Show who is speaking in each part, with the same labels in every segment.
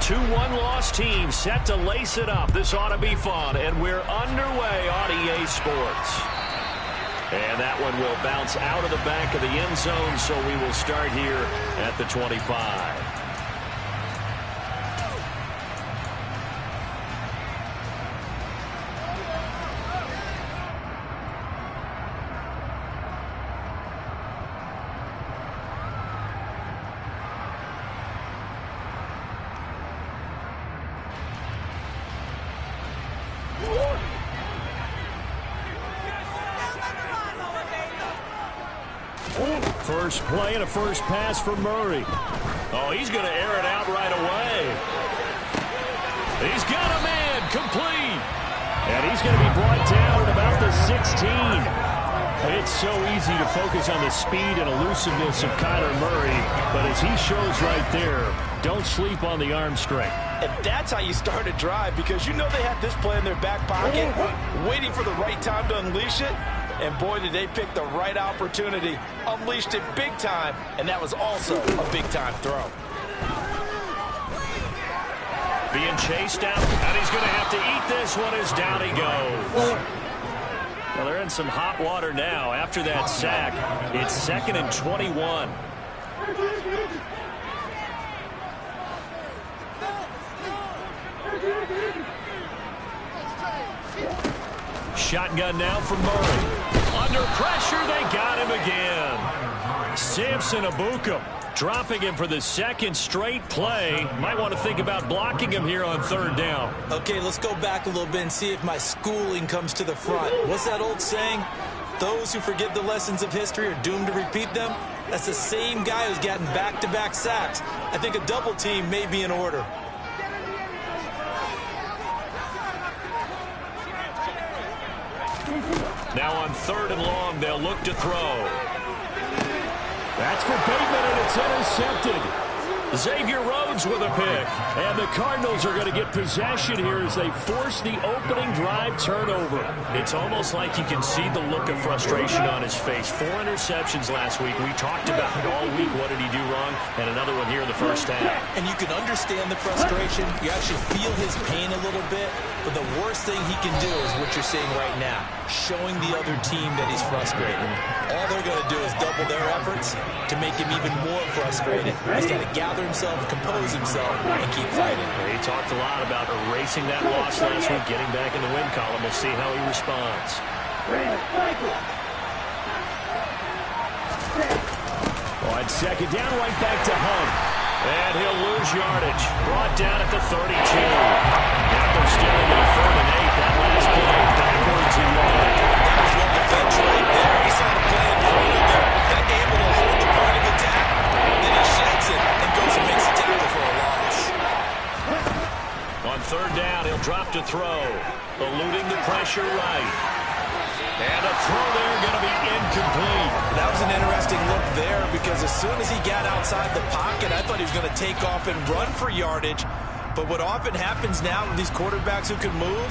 Speaker 1: Two one-loss teams set to lace it up. This ought to be fun, and we're underway on EA Sports. And that one will bounce out of the back of the end zone, so we will start here at the 25. First play and a first pass for Murray. Oh, he's going to air it out right away. He's got a man complete. And he's going to be brought down at about the 16. It's so easy to focus on the speed and elusiveness of Kyler Murray, but as he shows right there, don't sleep on the arm strength.
Speaker 2: And that's how you start a drive, because you know they had this play in their back pocket, waiting for the right time to unleash it. And boy, did they pick the right opportunity. Unleashed it big time, and that was also a big-time throw.
Speaker 1: Being chased out, and he's going to have to eat this one as down he goes. Well, they're in some hot water now. After that sack, it's 2nd and 21. Shotgun now for Murray. Under pressure, they got him again. Samson Abukum dropping him for the second straight play. Might want to think about blocking him here on 3rd down.
Speaker 2: Okay, let's go back a little bit and see if my schooling comes to the front. What's that old saying? Those who forget the lessons of history are doomed to repeat them. That's the same guy who's gotten back-to-back sacks. I think a double team may be in order.
Speaker 1: Now on 3rd and long, they'll look to throw. That's for Bateman, and it's intercepted. Xavier Rhodes with a pick. And the Cardinals are going to get possession here as they force the opening drive turnover. It's almost like you can see the look of frustration on his face. 4 interceptions last week. We talked about it all week. What did he do wrong? And another one here in the first half.
Speaker 2: And you can understand the frustration. You actually feel his pain a little bit. But the worst thing he can do is what you're seeing right now, showing the other team that he's frustrated. All they're going to do is double their efforts to make him even more frustrated. He's got to gather himself, compose himself, and keep fighting.
Speaker 1: He talked a lot about erasing that loss last week, getting back in the win column. We'll see how he responds. On 2nd down, right back to Hunt. And he'll lose yardage. Brought down at the 32. Now they're still into 3rd and 8. That last play backwards and long.
Speaker 2: That was one defense right there. He saw the play in front of him and able to hold the point of attack. Then he sheds it and goes and makes a tackle for a loss.
Speaker 1: On 3rd down, he'll drop to throw. Eluding the pressure right. And a throw there going to be incomplete.
Speaker 2: That was an interesting look there, because as soon as he got outside the pocket, I thought he was going to take off and run for yardage. But what often happens now with these quarterbacks who can move,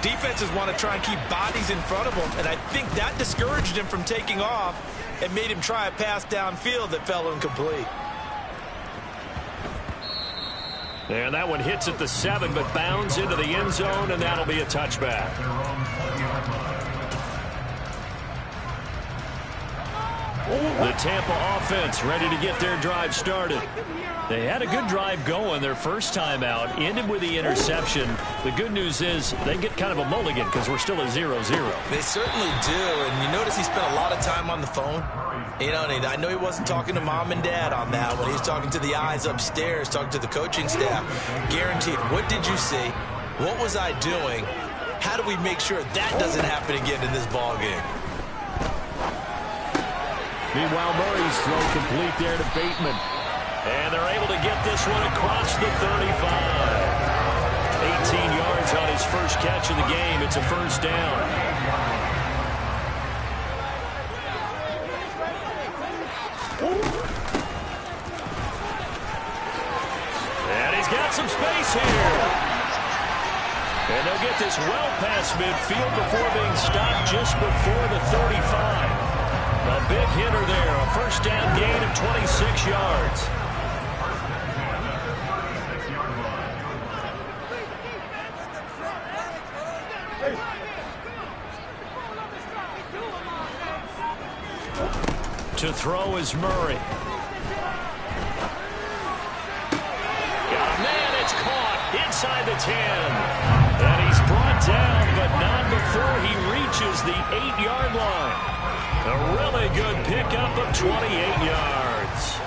Speaker 2: defenses want to try and keep bodies in front of them, and I think that discouraged him from taking off and made him try a pass downfield that fell incomplete.
Speaker 1: And that one hits at the 7, but bounds into the end zone, and that'll be a touchback. The Tampa offense ready to get their drive started. They had a good drive going their first time out, ended with the interception. The good news is they get kind of a mulligan because we're still at 0-0.
Speaker 2: They certainly do, and you notice he spent a lot of time on the phone. You know, I know he wasn't talking to mom and dad on that one. He's talking to the eyes upstairs, talking to the coaching staff. Guaranteed. What did you see? What was I doing? How do we make sure that doesn't happen again in this ball game?
Speaker 1: Meanwhile, Murray's throw complete there to Bateman. And they're able to get this one across the 35. 18 yards on his first catch of the game. It's a first down. And he's got some space here. And they'll get this well past midfield before being stopped just before the 35. A big hitter there, a first down gain of 26 yards. To throw is Murray. Got a man, it's caught inside the 10. And he's brought down, but not before he reaches the 8-yard line. A really good pickup of 28 yards.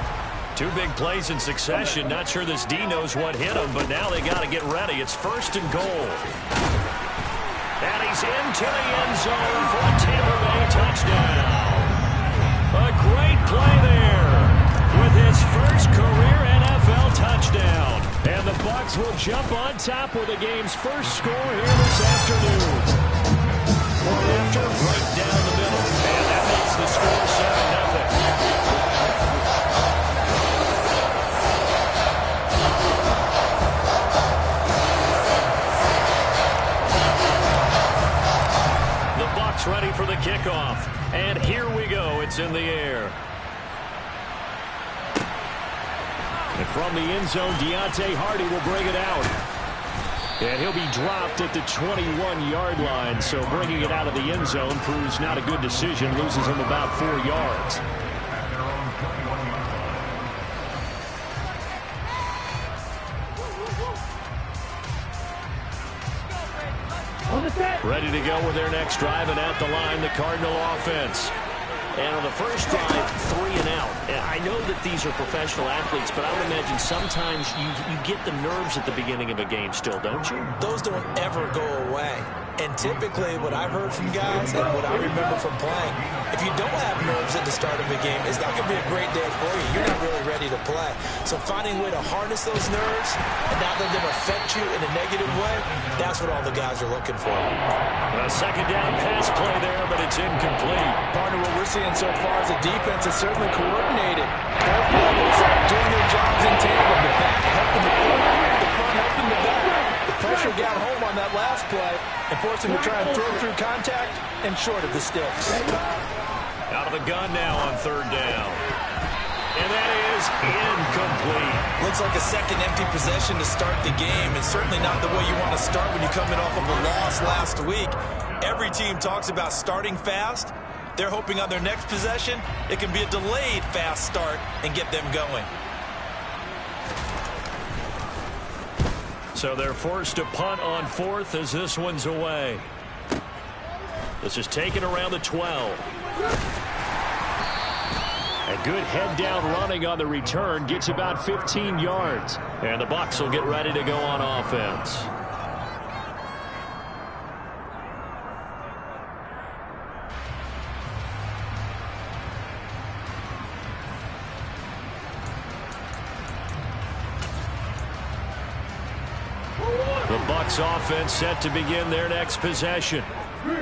Speaker 1: 2 big plays in succession. Not sure this D knows what hit him, but now they got to get ready. It's 1st and goal. And he's into the end zone for a Tampa Bay touchdown. A great play there with his first career NFL touchdown. And the Bucs will jump on top with the game's first score here this afternoon. Point after, right down the middle. And that makes the score 7-0. Ready for the kickoff. And here we go. It's in the air. And from the end zone, Deontay Hardy will bring it out. And he'll be dropped at the 21-yard line. So bringing it out of the end zone proves not a good decision. Loses him about 4 yards. Ready to go with their next drive, and at the line, the Cardinal offense.
Speaker 3: And on the first drive, 3 and out. And I know that these are professional athletes, but I would imagine sometimes you get the nerves at the beginning of a game still, don't you?
Speaker 2: Those don't ever go away. And typically what I've heard from guys and what I remember from playing, if you don't have nerves at the start of a game, it's not going to be a great day for you. You're not really ready to play. So finding a way to harness those nerves and not let them affect you in a negative way, that's what all the guys are looking for.
Speaker 1: A second down pass play there, but it's incomplete.
Speaker 4: Partner, what we're seeing so far is the defense is certainly coordinated. Both levels doing their jobs in tandem. The back helping the front, the front helping the back. The pressure got home on that last play and forced him to try and throw through contact and short of the sticks.
Speaker 1: Out of the gun now on 3rd down. And that is incomplete.
Speaker 2: Looks like a second empty possession to start the game, and certainly not the way you want to start when you're coming off of a loss last week. Every team talks about starting fast. They're hoping on their next possession, it can be a delayed fast start and get them going.
Speaker 1: So they're forced to punt on 4th as this one's away. This is taken around the 12. A good head-down running on the return gets about 15 yards. And the Bucs will get ready to go on offense. The Bucs offense set to begin their next possession.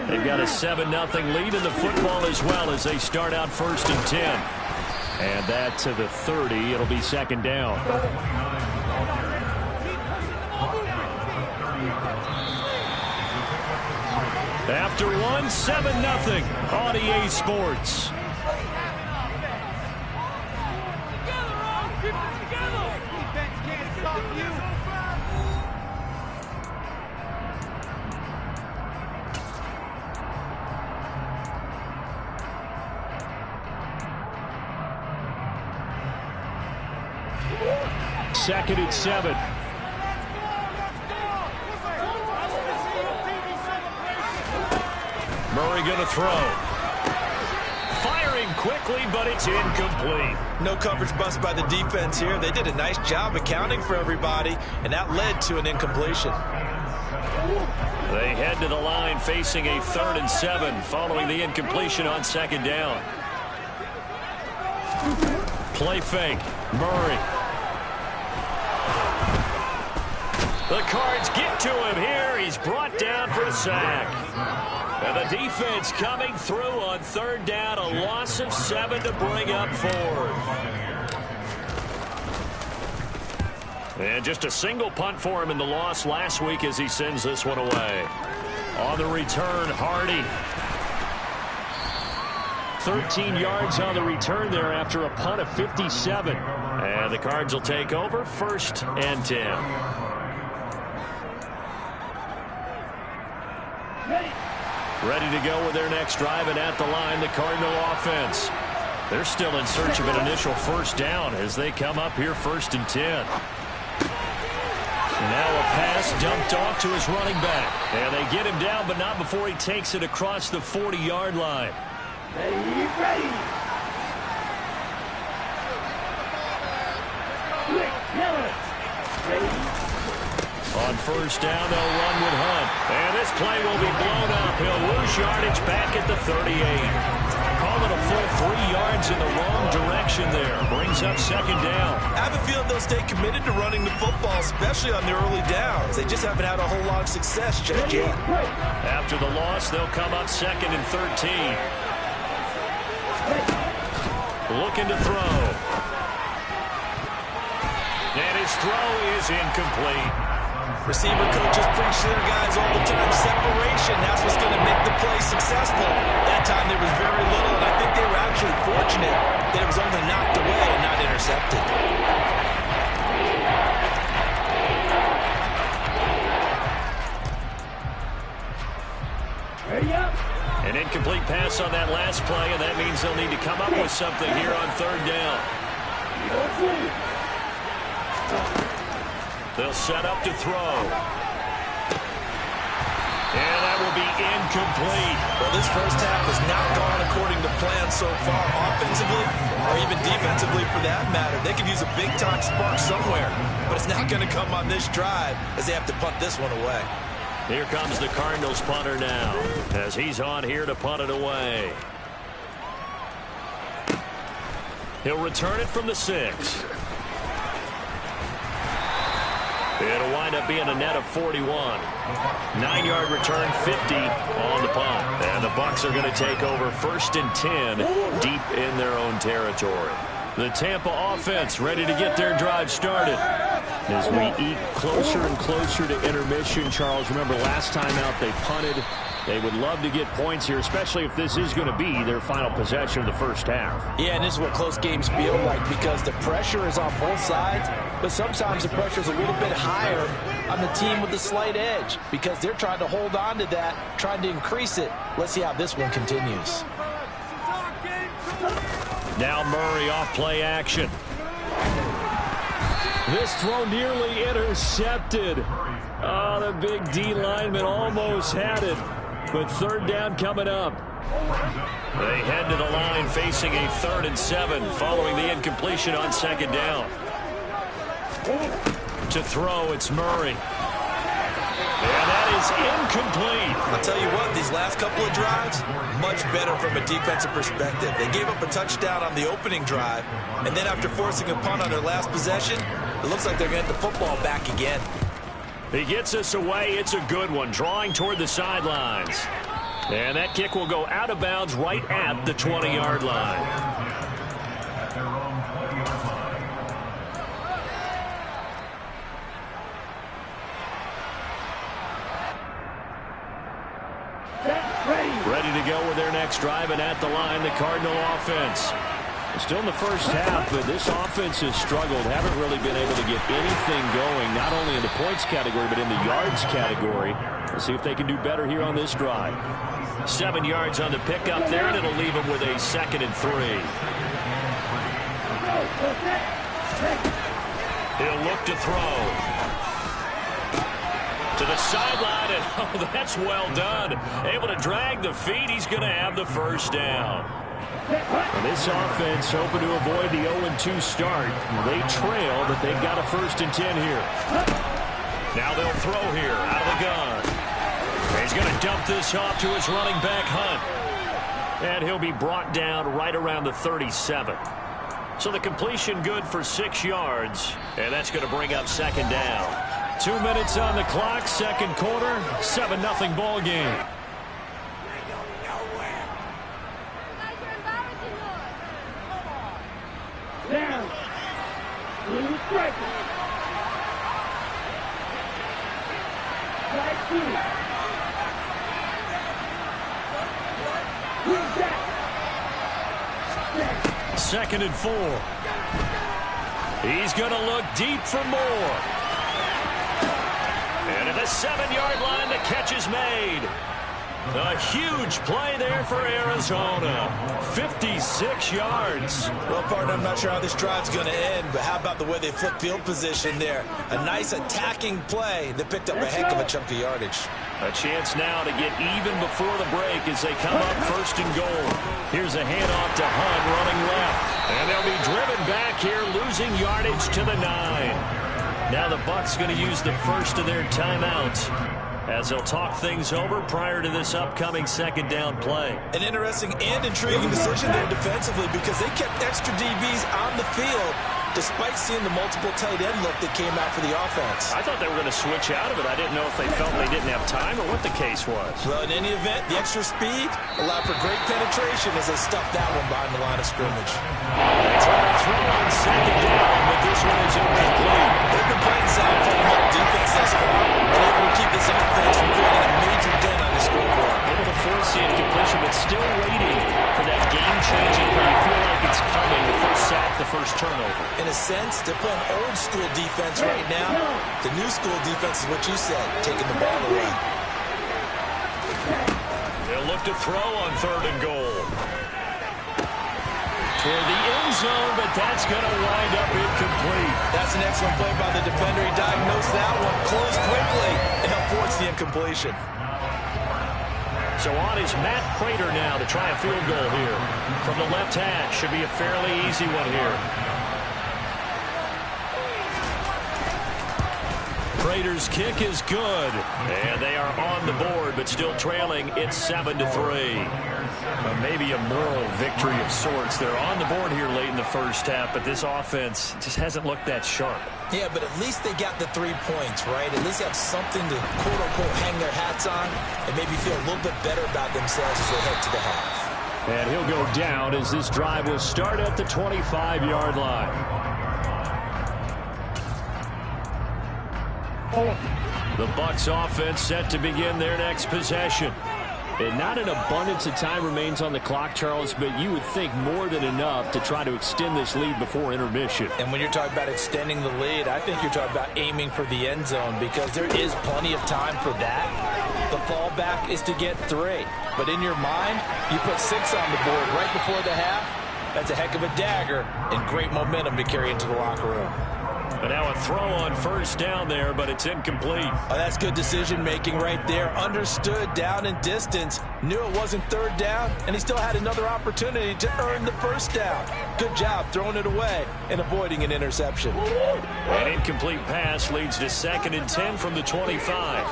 Speaker 1: They've got a 7-0 lead in the football as well as they start out 1st and 10. And that to the 30. It'll be 2nd down. After one, 7-0 on EA Sports. Second and 7. Murray going to throw. Firing quickly, but it's incomplete.
Speaker 2: No coverage bust by the defense here. They did a nice job accounting for everybody, and that led to an incompletion.
Speaker 1: They head to the line facing a 3rd and 7 following the incompletion on 2nd down. Play fake. Murray. The Cards get to him here. He's brought down for a sack. And the defense coming through on 3rd down. A loss of 7 to bring up 4th. And just a single punt for him in the loss last week as he sends this one away. On the return, Hardy. 13 yards on the return there after a punt of 57. And the Cards will take over 1st and 10. Ready to go with their next drive, and at the line, the Cardinal offense. They're still in search of an initial first down as they come up here 1st and 10. Now a pass dumped off to his running back. And they get him down, but not before he takes it across the 40-yard line.
Speaker 5: Ready.
Speaker 1: On first down, they'll run with Hunt. And this play will be blown up. He'll lose yardage back at the 38. Call it a full 3 yards in the wrong direction there. Brings up 2nd down.
Speaker 2: I have a feeling they'll stay committed to running the football, especially on the early downs. They just haven't had a whole lot of success just yet.
Speaker 1: After the loss, they'll come up 2nd and 13. Looking to throw. And his throw is incomplete.
Speaker 2: Receiver coaches preach to their guys all the time. Separation, that's what's going to make the play successful. That time there was very little, and I think they were actually fortunate that it was only knocked away and not intercepted.
Speaker 1: An incomplete pass on that last play, and that means they'll need to come up with something here on 3rd down. They'll set up to throw. And that will be incomplete.
Speaker 2: Well, this first half has not gone according to plan so far, offensively or even defensively for that matter. They could use a big-time spark somewhere, but it's not going to come on this drive as they have to punt this one away.
Speaker 1: Here comes the Cardinals punter now as he's on here to punt it away. He'll return it from the 6. It'll wind up being a net of 41. 9-yard return, 50 on the punt. And the Bucs are going to take over 1st and 10 deep in their own territory. The Tampa offense ready to get their drive started. As we eke closer and closer to intermission, Charles, remember last time out they punted. They would love to get points here, especially if this is going to be their final possession of the first half.
Speaker 4: Yeah, and this is what close games feel like because the pressure is on both sides, but sometimes the pressure is a little bit higher on the team with the slight edge because they're trying to hold on to that, trying to increase it. Let's see how this one continues.
Speaker 1: Now Murray off play action. This throw nearly intercepted. Oh, the big D lineman almost had it. But 3rd down coming up. They head to the line facing a 3rd and 7 following the incompletion on 2nd down. To throw, it's Murray. And that is incomplete.
Speaker 2: I'll tell you what, these last couple of drives, much better from a defensive perspective. They gave up a touchdown on the opening drive, and then after forcing a punt on their last possession, it looks like they're going to get the football back again.
Speaker 1: He gets us away. It's a good one, drawing toward the sidelines. And that kick will go out of bounds right at the 20-yard line. Ready to go with their next drive, and at the line, the Cardinal offense. Still in the first half, but this offense has struggled. Haven't really been able to get anything going, not only in the points category, but in the yards category. Let's see if they can do better here on this drive. 7 yards on the pickup there, and it'll leave them with a 2nd and 3. He'll look to throw. To the sideline, and oh, that's well done. Able to drag the feet. He's going to have the first down. And this offense hoping to avoid the 0-2 start. They trail, but they've got a 1st and 10 here. Now they'll throw here out of the gun. He's going to dump this off to his running back, Hunt. And he'll be brought down right around the 37. So the completion good for 6 yards, and that's going to bring up 2nd down. 2 minutes on the clock, 2nd quarter, 7-0 ball game.
Speaker 5: Down. Blue striker. Right two. Blue jack.
Speaker 1: 2nd and 4. He's going to look deep for more. And at the 7-yard line, the catch is made. A huge play there for Arizona. 56 yards.
Speaker 2: Well, partner, I'm not sure how this drive's going to end, but how about the way they flip field position there? A nice attacking play that picked up a heck of a chunk of yardage.
Speaker 1: A chance now to get even before the break as they come up first and goal. Here's a handoff to Hunt running left. And they'll be driven back here, losing yardage to the 9. Now the Bucs going to use the first of their timeouts as they'll talk things over prior to this upcoming second down play.
Speaker 2: An interesting and intriguing decision there defensively because they kept extra DBs on the field despite seeing the multiple tight end look that came out for the offense.
Speaker 1: I thought they were going to switch out of it. I didn't know if they felt they didn't have time or what the case was.
Speaker 2: Well, in any event, the extra speed allowed for great penetration as they stuffed that one behind the line of scrimmage.
Speaker 1: That's going to throw on second down, but this one is incomplete.
Speaker 2: They've been playing sound fundamental defense thus far, and able to keep this offense from creating a major dent on the scoreboard.
Speaker 3: Able to force the incompletion, but still waiting for that game-changing where you feel like it's coming, the first sack, the first turnover.
Speaker 2: In a sense, they're playing old-school defense right now. The new-school defense is what you said, taking the ball away.
Speaker 1: They'll look to throw on third and goal. Toward the end zone, but that's going to wind up incomplete.
Speaker 2: That's an excellent play by the defender. He diagnosed that one, closed quickly, and helped force the incompletion.
Speaker 1: So on is Matt Prater now to try a field goal here. From the left hash, should be a fairly easy one here. Prater's kick is good. And they are on the board, but still trailing. It's 7-3. Maybe a moral victory of sorts. They're on the board here late in the first half, but this offense just hasn't looked that sharp.
Speaker 2: Yeah, but at least they got the 3 points, right? At least they have something to, quote-unquote, hang their hats on and maybe feel a little bit better about themselves as they head to the half.
Speaker 1: And he'll go down as this drive will start at the 25-yard line. The Bucs offense set to begin their next possession.
Speaker 6: And not an abundance of time remains on the clock, Charles, but you would think more than enough to try to extend this lead before intermission.
Speaker 4: And when you're talking about extending the lead, I think you're talking about aiming for the end zone because there is plenty of time for that. The fallback is to get 3. But in your mind, you put 6 on the board right before the half. That's a heck of a dagger and great momentum to carry into the locker room.
Speaker 1: But now a throw on first down there, but it's incomplete.
Speaker 2: Oh, that's good decision-making right there. Understood down and distance. Knew it wasn't third down, and he still had another opportunity to earn the first down. Good job throwing it away and avoiding an interception.
Speaker 1: An incomplete pass leads to 2nd and 10 from the 25.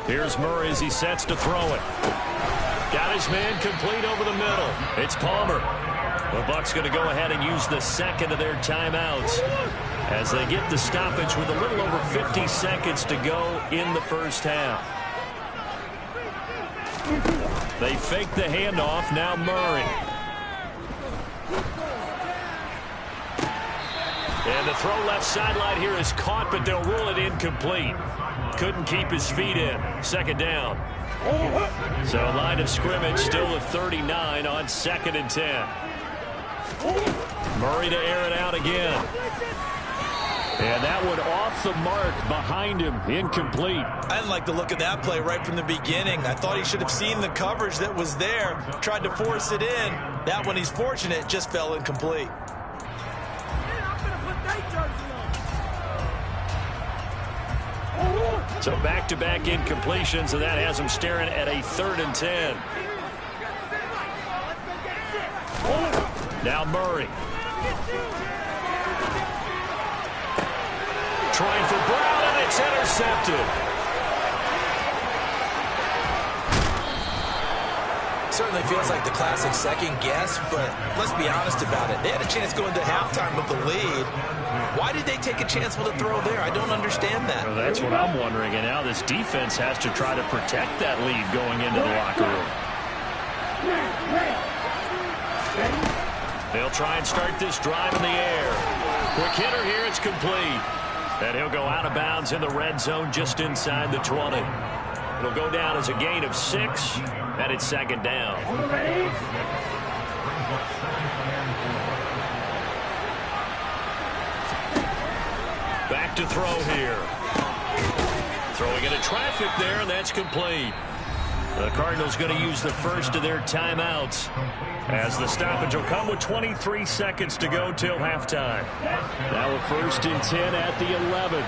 Speaker 1: Here's Murray as he sets to throw it. Got his man complete over the middle. It's Palmer. The Bucs going to go ahead and use the second of their timeouts as they get the stoppage with a little over 50 seconds to go in the first half. They fake the handoff. Now Murray. And the throw left sideline here is caught, but they'll rule it incomplete. Couldn't keep his feet in. 2nd down. So line of scrimmage still at 39 on 2nd and 10. Murray to air it out again. And that one off the mark behind him. Incomplete.
Speaker 2: I didn't like the look of that play right from the beginning. I thought he should have seen the coverage that was there. Tried to force it in. That one, he's fortunate, just fell incomplete.
Speaker 1: So back-to-back incompletions, and that has him staring at a 3rd and 10. Now Murray. Trying for Brown, and it's intercepted.
Speaker 2: Certainly feels like the classic second guess, but let's be honest about it. They had a chance going to halftime with the lead. Why did they take a chance with a throw there? I don't understand that.
Speaker 1: Well, that's what I'm wondering, and now this defense has to try to protect that lead going into the locker room. They'll try and start this drive in the air. Quick hitter here, it's complete. And he'll go out of bounds in the red zone just inside the 20. It'll go down as a gain of 6, and it's 2nd down. to throw here. Throwing into traffic there, and that's complete. The Cardinals going to use the first of their timeouts as the stoppage will come with 23 seconds to go till halftime.
Speaker 6: Now a 1st and 10 at the 11.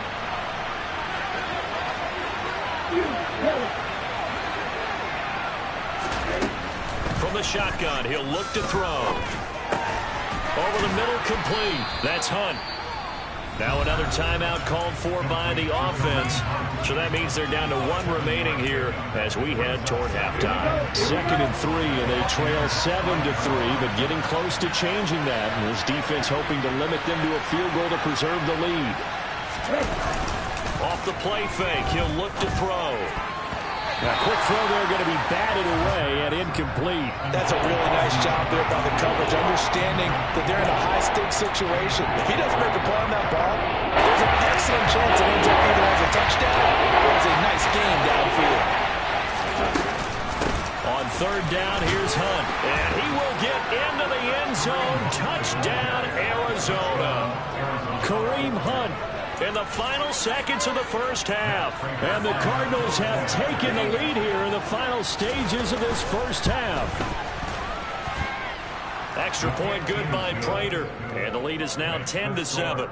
Speaker 1: From the shotgun, he'll look to throw. Over the middle, complete. That's Hunt. Now another timeout called for by the offense. So that means they're down to 1 remaining here as we head toward halftime.
Speaker 6: 2nd and 3, and they trail 7-3, but getting close to changing that. And this defense hoping to limit them to a field goal to preserve the lead.
Speaker 1: Off the play fake, he'll look to throw.
Speaker 6: A quick throw there going to be batted away and incomplete.
Speaker 4: That's a really nice job there by the coverage, understanding that they're in a high-stakes situation. If he doesn't make a play on that ball, there's an excellent chance it ends up either as a touchdown or as a nice gain downfield.
Speaker 1: On 3rd down, here's Hunt. And he will get into the end zone. Touchdown, Arizona.
Speaker 6: Kareem Hunt
Speaker 1: in the final seconds of the first half.
Speaker 6: And the Cardinals have taken the lead here in the final stages of this first half.
Speaker 1: Extra point good by Prater. And the lead is now 10-7.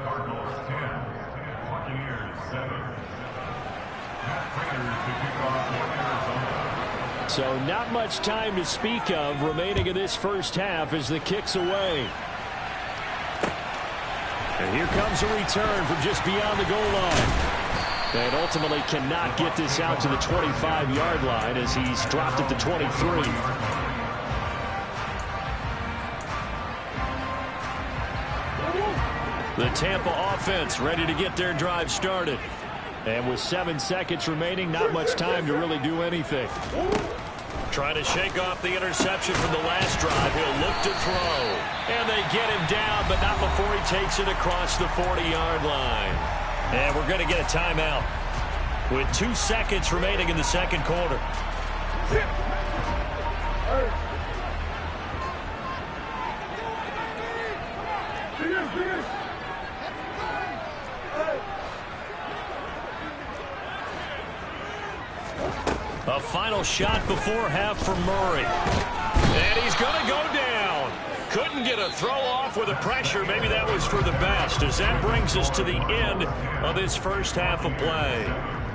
Speaker 6: So not much time to speak of remaining in this first half as the kick's away. And here comes a return from just beyond the goal line. And ultimately cannot get this out to the 25-yard line as he's dropped at the 23.
Speaker 1: The Tampa offense ready to get their drive started.
Speaker 6: And with 7 seconds remaining, not much time to really do anything.
Speaker 1: Trying to shake off the interception from the last drive. He'll look to throw. And they get him down, but not before he takes it across the 40-yard line. And we're going to get a timeout with 2 seconds remaining in the second quarter. A final shot before half for Murray. And he's going to go down. Couldn't get a throw off with the pressure. Maybe that was for the best, as that brings us to the end of this first half of play.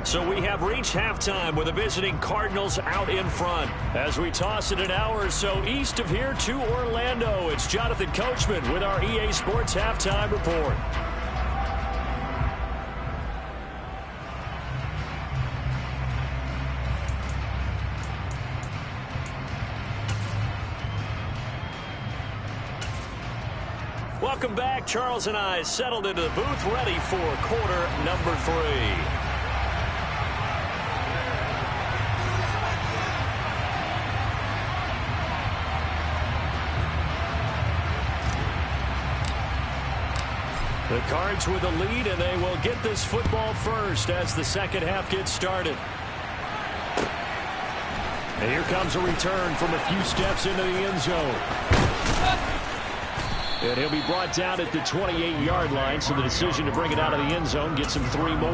Speaker 1: So we have reached halftime with the visiting Cardinals out in front. As we toss it an hour or so east of here to Orlando, it's Jonathan Coachman with our EA Sports Halftime Report. Welcome back. Charles and I settled into the booth, ready for quarter number 3. The Cards with the lead, and they will get this football first as the second half gets started. And here comes a return from a few steps into the end zone. And he'll be brought down at the 28-yard line, so the decision to bring it out of the end zone gets him 3 more.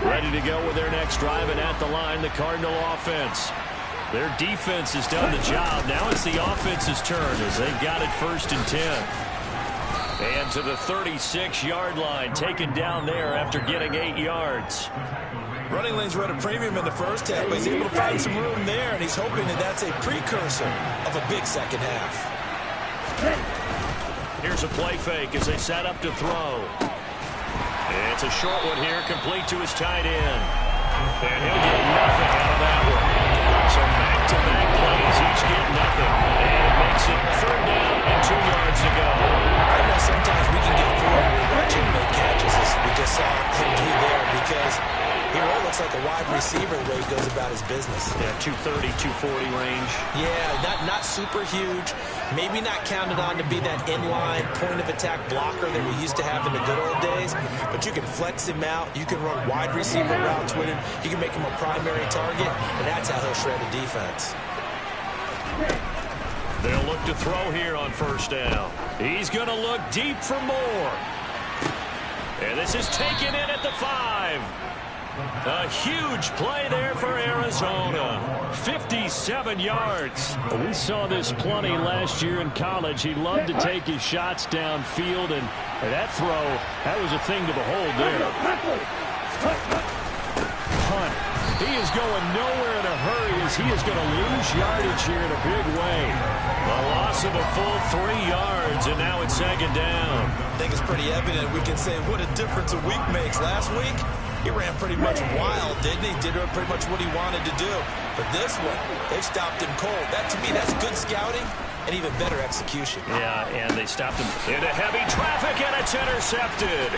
Speaker 1: Ready to go with their next drive, and at the line, the Cardinal offense. Their defense has done the job. Now it's the offense's turn as they've got it 1st and 10. And to the 36-yard line, taken down there after getting 8 yards.
Speaker 2: Running lanes were at a premium in the first half, but he's able to find some room there, and he's hoping that that's a precursor of a big second half.
Speaker 1: Here's a play fake as they set up to throw. It's a short one here, complete to his tight end. And he'll get nothing out of that one. So back-to-back plays, each get nothing. And it makes it 3rd down and 2 yards to go.
Speaker 2: I know sometimes we can get bored watching make catches, as we just saw him do there, because He really looks like a wide receiver the way he goes about his business.
Speaker 3: Yeah, 230, 240 range.
Speaker 2: Yeah, not super huge. Maybe not counted on to be that inline point-of-attack blocker that we used to have in the good old days. But you can flex him out. You can run wide receiver routes with him. You can make him a primary target, and that's how he'll shred a defense.
Speaker 1: They'll look to throw here on first down. He's going to look deep for more. And this is taken in at the 5. A huge play there for Arizona. 57 yards.
Speaker 6: We saw this plenty last year in college. He loved to take his shots downfield, and that throw, that was a thing to behold there. Hunt. He is going nowhere in a hurry as he is going to lose yardage here in a big way.
Speaker 1: A loss of a full 3 yards, and now it's second down.
Speaker 2: I think it's pretty evident. We can say what a difference a week makes. Last week, he ran pretty much wild, didn't he? Did pretty much what he wanted to do. But this one, they stopped him cold. That, to me, that's good scouting and even better execution.
Speaker 3: Yeah, and they stopped him.
Speaker 1: Into heavy traffic, and it's intercepted.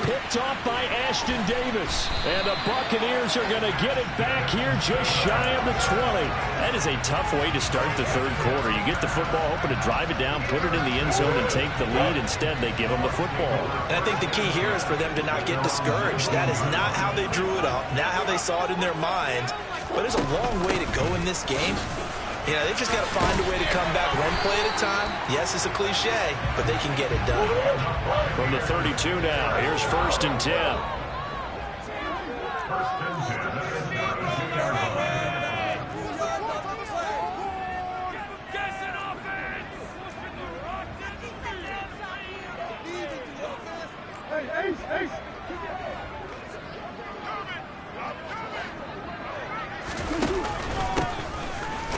Speaker 6: Picked off by Ashton Davis. And the Buccaneers are going to get it back here just shy of the 20.
Speaker 3: That is a tough way to start the third quarter. You get the football, hoping to drive it down, put it in the end zone, and take the lead. Instead, they give them the football.
Speaker 2: And I think the key here is for them to not get discouraged. That is not how they drew it up, not how they saw it in their mind. But there's a long way to go in this game. You know, they've just got to find a way to come back one play at a time. Yes, it's a cliche, but they can get it done.
Speaker 1: From the 32 now, here's first and 10.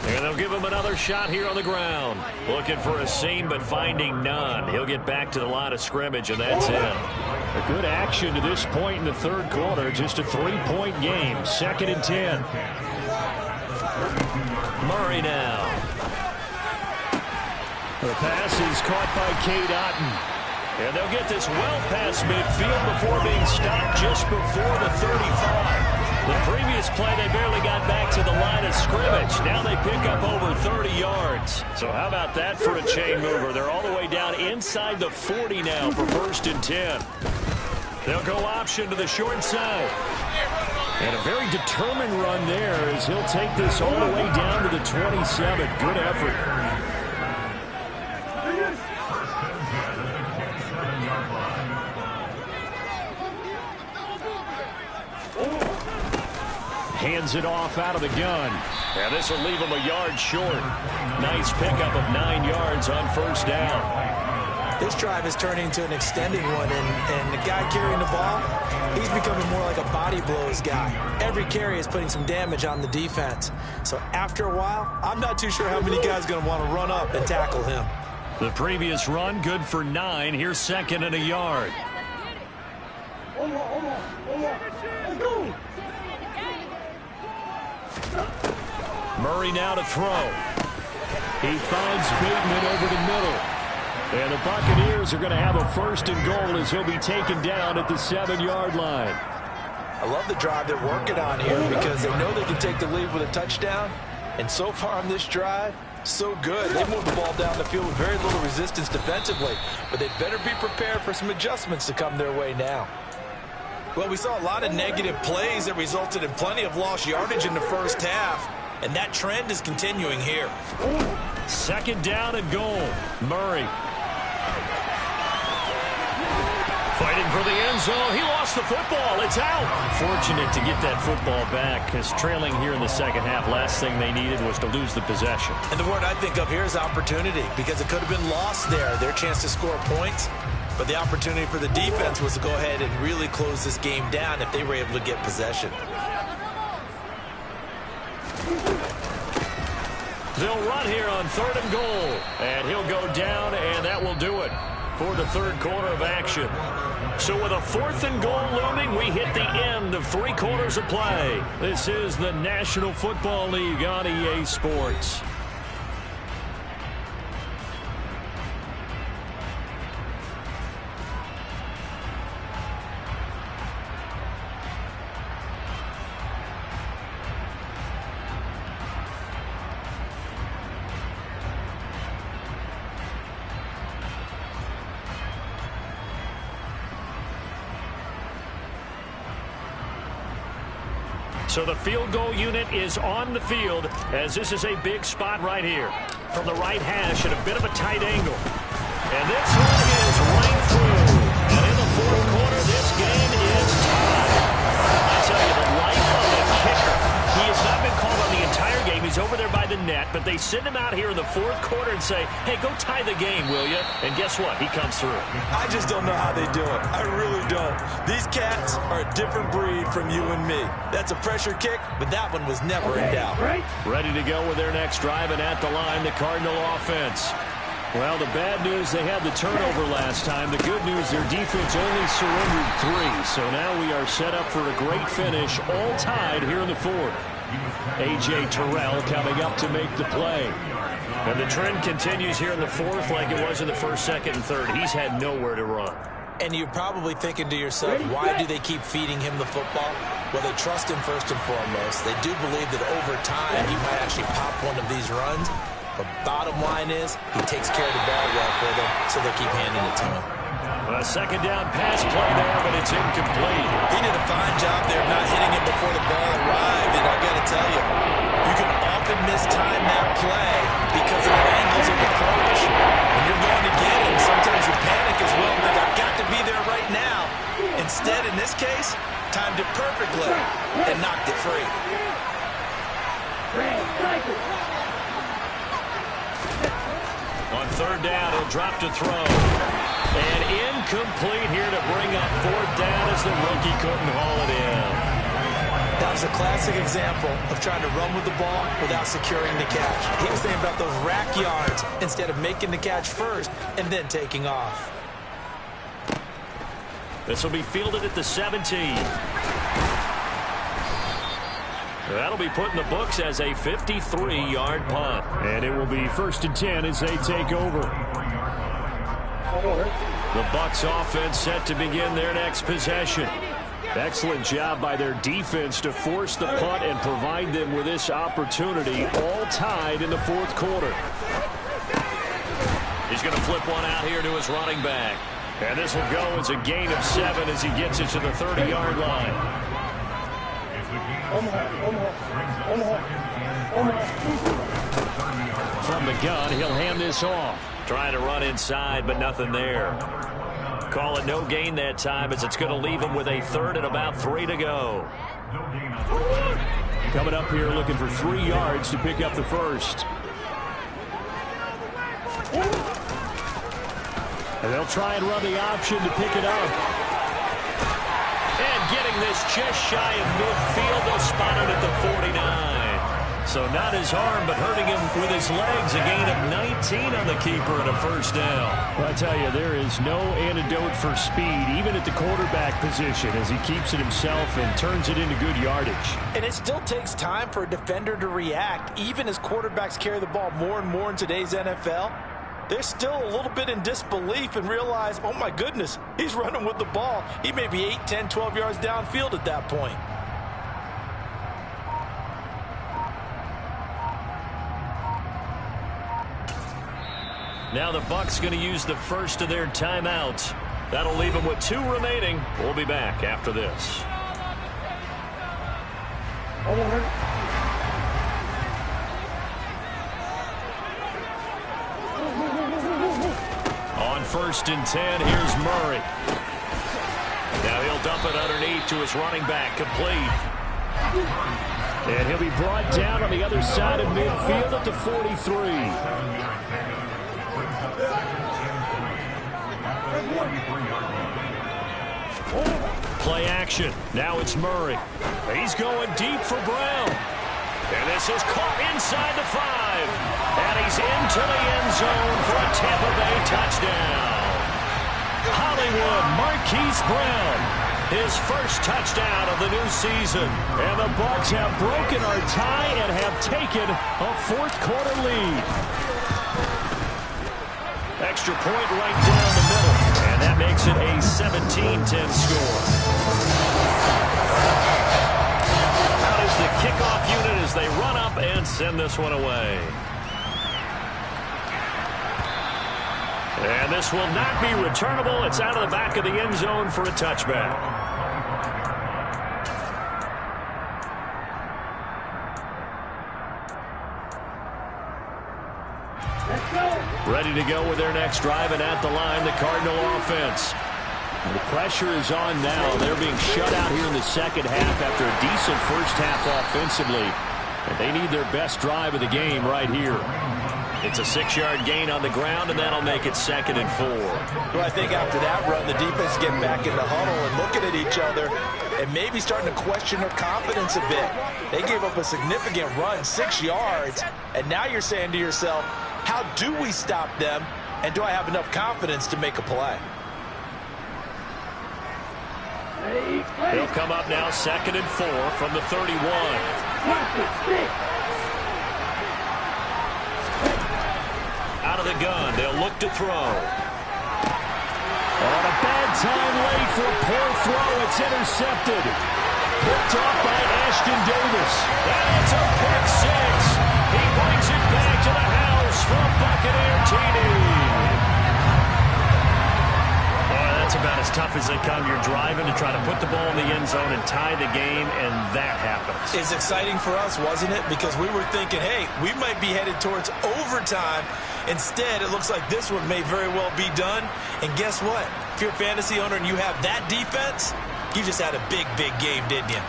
Speaker 1: And they'll give him another shot here on the ground. Looking for a seam, but finding none. He'll get back to the line of scrimmage, and that's it.
Speaker 6: A good action to this point in the third quarter. Just a 3-point game. Second and 10.
Speaker 3: Murray now.
Speaker 6: The pass is caught by Cade Otton.
Speaker 1: And they'll get this well past midfield before being stopped just before the 35. The previous play, they barely got back to the line of scrimmage. Now they pick up over 30 yards. So how about that for a chain mover? They're all the way down inside the 40 now for first and 10. They'll go option to the short side.
Speaker 6: And a very determined run there as he'll take this all the way down to the 27. Good effort. Hands it off out of the gun.
Speaker 1: And this will leave him a yard short.
Speaker 6: Nice pickup of 9 yards on first down.
Speaker 2: This drive is turning into an extended one, and the guy carrying the ball, he's becoming more like a body blows guy. Every carry is putting some damage on the defense. So after a while, I'm not too sure how many guys are going to want to run up and tackle him.
Speaker 1: The previous run, good for 9. Here's second and a yard. Murray now to throw.
Speaker 6: He finds Bateman over the middle. And the Buccaneers are going to have a first and goal as he'll be taken down at the 7-yard line.
Speaker 2: I love the drive they're working on here because they know they can take the lead with a touchdown. And so far on this drive, so good. They moved the ball down the field with very little resistance defensively. But they better be prepared for some adjustments to come their way now. Well, we saw a lot of negative plays that resulted in plenty of lost yardage in the first half. And that trend is continuing here.
Speaker 1: Second down and goal. Murray. Fighting for the end zone. He lost the football. It's out.
Speaker 3: Fortunate to get that football back, because trailing here in the second half, last thing they needed was to lose the possession.
Speaker 2: And the word I think of here is opportunity, because it could have been lost there, their chance to score points. But the opportunity for the defense was to go ahead and really close this game down if they were able to get possession.
Speaker 1: They'll run here on third and goal. And he'll go down, and that will do it for the third quarter of action. So with a fourth and goal looming, we hit the end of 3 quarters of play. This is the National Football League on EA Sports.
Speaker 3: So the field goal unit is on the field as this is a big spot right here. From the right hash at a bit of a tight angle. And this one is right through. And in the fourth quarter, this game is tied. I tell you, the life of the kicker. He has not been called on the entire game. He's over there by the net, but they send him out here in the fourth quarter and say, hey, go tie the game, will you? And guess what? He comes through.
Speaker 2: I just don't know how they do it. I really don't. These cats are a different breed from you and me. That's a pressure kick, but that one was never in doubt.
Speaker 6: Ready to go with their next drive, and at the line, the Cardinal offense. Well, the bad news, they had the turnover last time. The good news, their defense only surrendered 3. So now we are set up for a great finish, all tied here in the fourth. A.J. Terrell coming up to make the play.
Speaker 3: And the trend continues here in the fourth like it was in the first, second, and third. He's had nowhere to run.
Speaker 2: And you're probably thinking to yourself, why do they keep feeding him the football? Well, they trust him first and foremost. They do believe that over time he might actually pop one of these runs. But bottom line is, he takes care of the ball well for them, so they'll keep handing it to him.
Speaker 3: A second down pass play there, but it's incomplete.
Speaker 2: He did a fine job there of not hitting it before the ball arrived, and I've got to tell you, you can often mistime that play because of the angles of approach. When you're going to get him, sometimes you panic as well, think, I've got to be there right now. Instead, in this case, timed it perfectly and knocked it free.
Speaker 3: On third down, he'll drop to throw. And incomplete here to bring up fourth down as the rookie couldn't haul it in.
Speaker 2: That was a classic example of trying to run with the ball without securing the catch. He was thinking about those rack yards instead of making the catch first and then taking off.
Speaker 3: This will be fielded at the 17. That'll be put in the books as a 53-yard punt.
Speaker 6: And it will be 1st and 10 as they take over. The Bucs offense set to begin their next possession. Excellent job by their defense to force the punt and provide them with this opportunity, all tied in the fourth quarter.
Speaker 3: He's going to flip one out here to his running back. And this will go as a gain of 7 as he gets it to the 30-yard line.
Speaker 6: From the gun, he'll hand this off.
Speaker 3: Trying to run inside, but nothing there. Call it no gain that time as it's going to leave him with a third and about 3 to go.
Speaker 6: Coming up here looking for 3 yards to pick up the first. And they'll try and run the option to pick it up.
Speaker 3: And getting this just shy of midfield, they'll spot it at the 49. So not his arm, but hurting him with his legs. A gain of 19 on the keeper and a first down.
Speaker 6: Well, I tell you, there is no antidote for speed, even at the quarterback position, as he keeps it himself and turns it into good yardage.
Speaker 2: And it still takes time for a defender to react, even as quarterbacks carry the ball more and more in today's NFL. They're still a little bit in disbelief and realize, oh my goodness, he's running with the ball. He may be 8, 10, 12 yards downfield at that point.
Speaker 3: Now the Bucs going to use the first of their timeouts. That'll leave them with 2 remaining. We'll be back after this. On 1st and 10, here's Murray. Now he'll dump it underneath to his running back, complete.
Speaker 6: And he'll be brought down on the other side of midfield at the 43.
Speaker 3: Play action. Now it's Murray. He's going deep for Brown. And this is caught inside the 5. And he's into the end zone for a Tampa Bay touchdown. Hollywood Marquise Brown, his first touchdown of the new season.
Speaker 6: And the Bucs have broken our tie and have taken a fourth quarter lead.
Speaker 3: Extra point right down the middle. And that makes it a 17-10 score. Out is the kickoff unit as they run up and send this one away. And this will not be returnable. It's out of the back of the end zone for a touchback. Ready to go with their next drive, and at the line, the Cardinal offense. The pressure is on now. They're being shut out here in the second half after a decent first half offensively. And they need their best drive of the game right here. It's a 6-yard gain on the ground, and that'll make it 2nd and 4.
Speaker 2: Well, I think after that run, the defense getting back in the huddle and looking at each other and maybe starting to question their confidence a bit. They gave up a significant run, 6 yards, and now you're saying to yourself, how do we stop them, and do I have enough confidence to make a play?
Speaker 3: He'll come up now 2nd and 4 from the 31. Out of the gun, they'll look to throw. On a bad time late for a poor throw. It's intercepted. Picked off by Ashton Davis. And it's a pick 6. He brings it back to the house from Buccaneer TD. That's about as tough as they come. You're driving to try to put the ball in the end zone and tie the game, and that happens.
Speaker 2: It's exciting for us, wasn't it? Because we were thinking, hey, we might be headed towards overtime. Instead, it looks like this one may very well be done. And guess what? If you're a fantasy owner and you have that defense, you just had a big, big game, didn't you?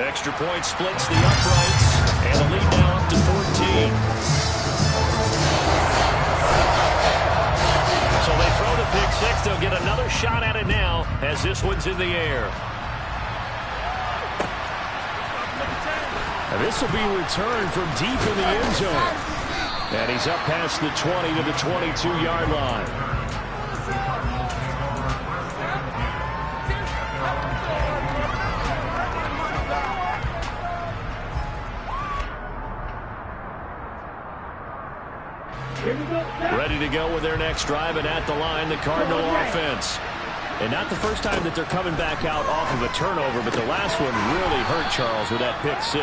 Speaker 3: Extra point splits the uprights, and the lead now up to 14. So they throw the pick 6. They'll get another shot at it now as this one's in the air. And this will be returned from deep in the end zone. And he's up past the 20 to the 22-yard line. Ready to go with their next drive, and at the line, the Cardinal offense. And not the first time that they're coming back out off of a turnover, but the last one really hurt Charles with that pick 6.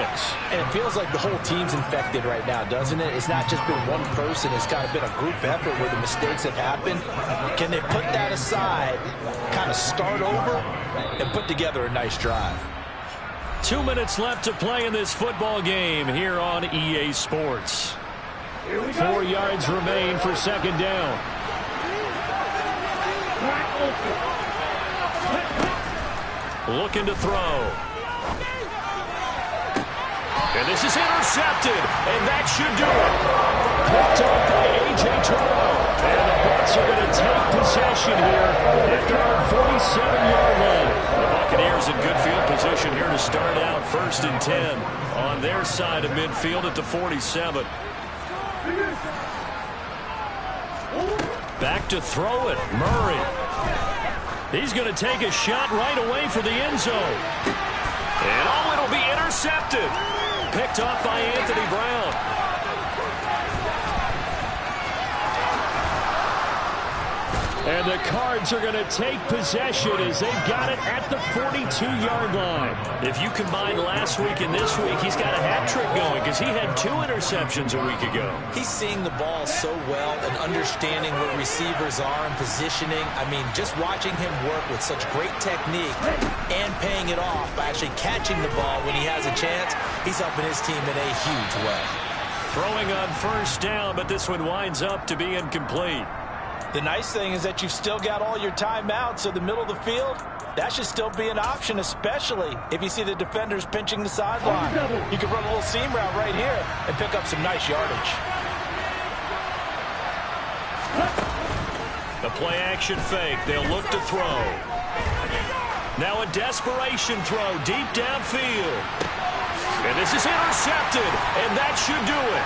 Speaker 4: And it feels like the whole team's infected right now, doesn't it? It's not just been one person. It's kind of been a group effort where the mistakes have happened. Can they put that aside, kind of start over, and put together a nice drive?
Speaker 3: 2 minutes left to play in this football game here on EA Sports. 4 yards remain for 2nd down. Looking to throw. And this is intercepted, and that should do it. Picked up by A.J. Terrell. And the Bucs are going to take possession here at their own 47-yard line. The Buccaneers in good field position here to start out 1st and 10 on their side of midfield at the 47. Back to throw it, Murray. He's going to take a shot right away for the end zone. And oh, it'll be intercepted. Picked off by Anthony Brown. And the Cards are going to take possession as they've got it at the 42-yard line. If you combine last week and this week, he's got a hat trick going because he had 2 interceptions a week ago.
Speaker 2: He's seeing the ball so well and understanding where receivers are and positioning. I mean, just watching him work with such great technique and paying it off by actually catching the ball when he has a chance, he's helping his team in a huge way.
Speaker 3: Throwing on 1st down, but this one winds up to be incomplete.
Speaker 2: The nice thing is that you've still got all your timeouts, so the middle of the field, that should still be an option, especially if you see the defenders pinching the sideline. You can run a little seam route right here and pick up some nice yardage.
Speaker 3: The play-action fake. They'll look to throw. Now a desperation throw deep downfield. And this is intercepted, and that should do it.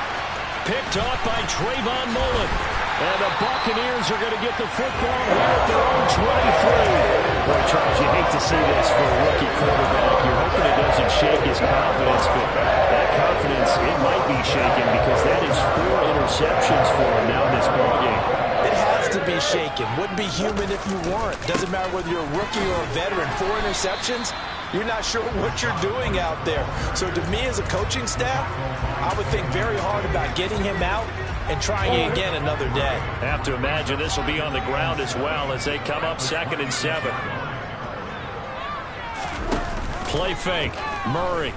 Speaker 3: Picked off by Trayvon Mullen. And the Buccaneers are going to get the football here at their own 23. Boy, Charles, you hate to see this for a rookie quarterback. You're hoping it doesn't shake his confidence, but that confidence, it might be shaken because that is 4 interceptions for him now in this ballgame.
Speaker 2: It has to be shaken. Wouldn't be human if you weren't. Doesn't matter whether you're a rookie or a veteran. 4 interceptions, you're not sure what you're doing out there. So to me as a coaching staff, I would think very hard about getting him out and trying again another day.
Speaker 3: Have to imagine this will be on the ground as well as they come up 2nd and 7. Play fake. Murray.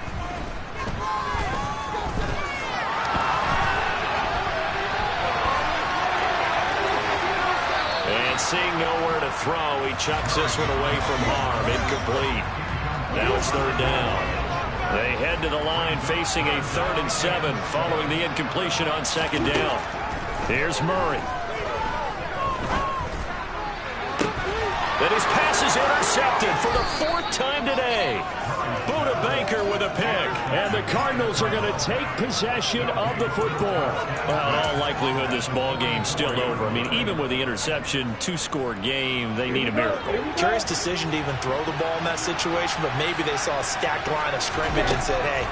Speaker 3: seeing nowhere to throw, he chucks this one away from harm. Incomplete. Now it's third down. They head to the line facing a 3rd and 7 following the incompletion on second down. Here's Murray. And his pass is intercepted for the 4th time today. Buda Baker with a pick. And the Cardinals are going to take possession of the football. Well, in all likelihood, this ball game's still over. I mean, even with the interception, 2-score game, they need a miracle.
Speaker 2: Curious decision to even throw the ball in that situation, but maybe they saw a stacked line of scrimmage and said, hey,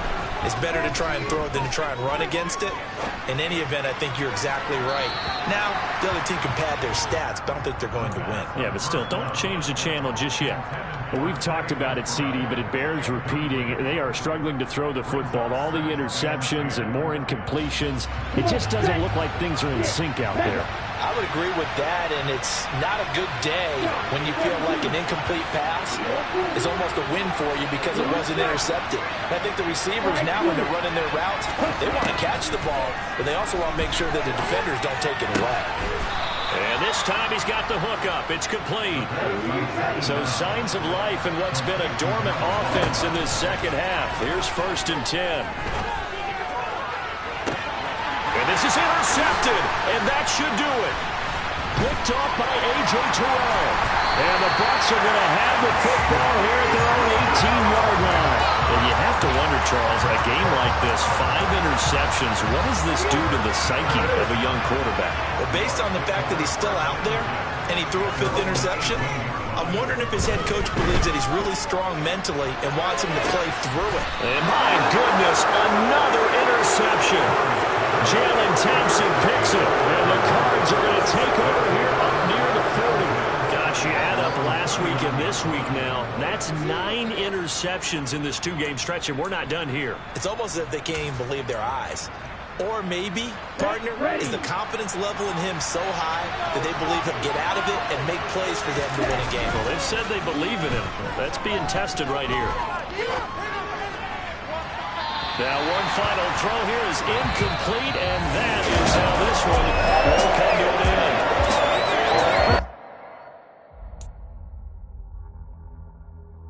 Speaker 2: it's better to try and throw it than to try and run against it. In any event, I think you're exactly right. Now, the other team can pad their stats, but I don't think they're going to win.
Speaker 3: Yeah, but still, don't change the channel just yet.
Speaker 6: Well, we've talked about it, CD, but it bears repeating. They are struggling to throw the football. All the interceptions and more incompletions. It just doesn't look like things are in sync out there.
Speaker 4: I would agree with that, and it's not a good day when you feel like an incomplete pass is almost a win for you because it wasn't intercepted. And I think the receivers now, when they're running their routes, they want to catch the ball, but they also want to make sure that the defenders don't take it away.
Speaker 3: And this time he's got the hook up. It's complete. So signs of life in what's been a dormant offense in this second half. Here's 1st and 10. And this is intercepted, and that should do it. Picked off by A.J. Terrell. And the Bucs are going to have the football here at their own 18-yard line. And you have to wonder, Charles, a game like this, 5 interceptions, what does this do to the psyche of a young quarterback?
Speaker 2: Well, based on the fact that he's still out there and he threw a 5th interception, I'm wondering if his head coach believes that he's really strong mentally and wants him to play through it.
Speaker 3: And my goodness, another interception. Jalen Thompson picks it, and the Cards are going to take over here up near the 40. Gosh, you add up last week and this week now. That's 9 interceptions in this 2-game stretch, and we're not done here.
Speaker 2: It's almost as if they can't even believe their eyes. Or maybe, partner, is the confidence level in him so high that they believe he'll get out of it and make plays for them to win a game.
Speaker 3: Well, they've said they believe in him. That's being tested right here. Now, one final throw here is incomplete, and that is